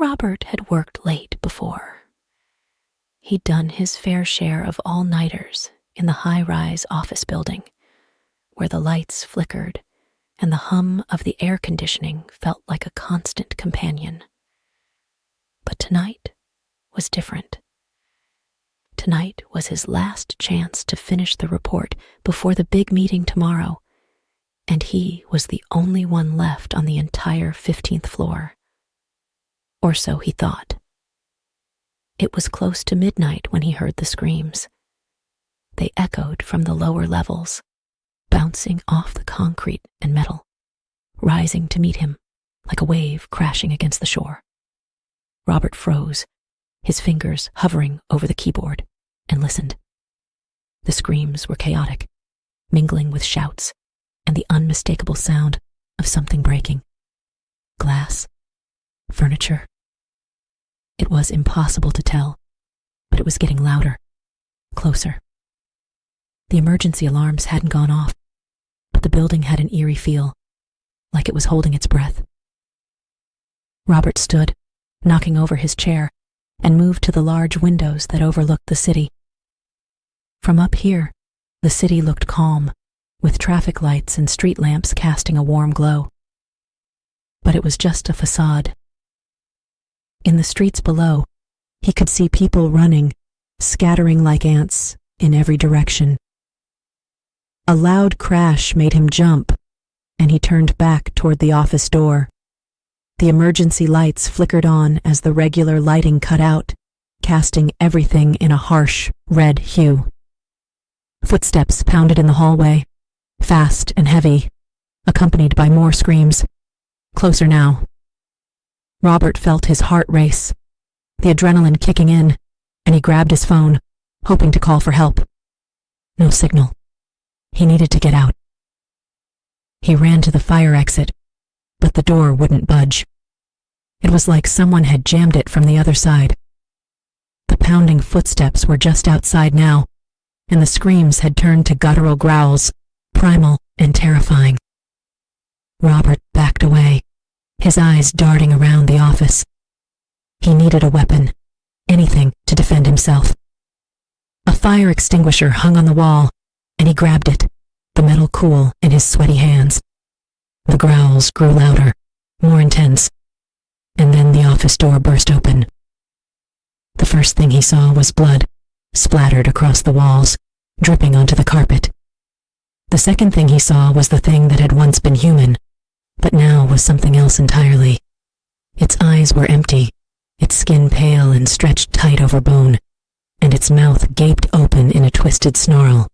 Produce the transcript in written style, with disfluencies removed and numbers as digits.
Robert had worked late before. He'd done his fair share of all-nighters in the high-rise office building, where the lights flickered and the hum of the air conditioning felt like a constant companion. But tonight was different. Tonight was his last chance to finish the report before the big meeting tomorrow, and he was the only one left on the entire 15th floor. Or so he thought. It was close to midnight when he heard the screams. They echoed from the lower levels, bouncing off the concrete and metal, rising to meet him like a wave crashing against the shore. Robert froze, his fingers hovering over the keyboard, and listened. The screams were chaotic, mingling with shouts and the unmistakable sound of something breaking. Glass, furniture. It was impossible to tell, but it was getting louder, closer. The emergency alarms hadn't gone off, but the building had an eerie feel, like it was holding its breath. Robert stood, knocking over his chair, and moved to the large windows that overlooked the city. From up here, the city looked calm, with traffic lights and street lamps casting a warm glow. But it was just a facade. In the streets below, he could see people running, scattering like ants in every direction. A loud crash made him jump, and he turned back toward the office door. The emergency lights flickered on as the regular lighting cut out, casting everything in a harsh, red hue. Footsteps pounded in the hallway, fast and heavy, accompanied by more screams. Closer now. Robert felt his heart race, the adrenaline kicking in, and he grabbed his phone, hoping to call for help. No signal. He needed to get out. He ran to the fire exit, but the door wouldn't budge. It was like someone had jammed it from the other side. The pounding footsteps were just outside now, and the screams had turned to guttural growls, primal and terrifying. Robert backed away, his eyes darting around the office. He needed a weapon, anything to defend himself. A fire extinguisher hung on the wall, and he grabbed it, the metal cool in his sweaty hands. The growls grew louder, more intense, and then the office door burst open. The first thing he saw was blood, splattered across the walls, dripping onto the carpet. The second thing he saw was the thing that had once been human, but now was something else entirely. Its eyes were empty, its skin pale and stretched tight over bone, and its mouth gaped open in a twisted snarl.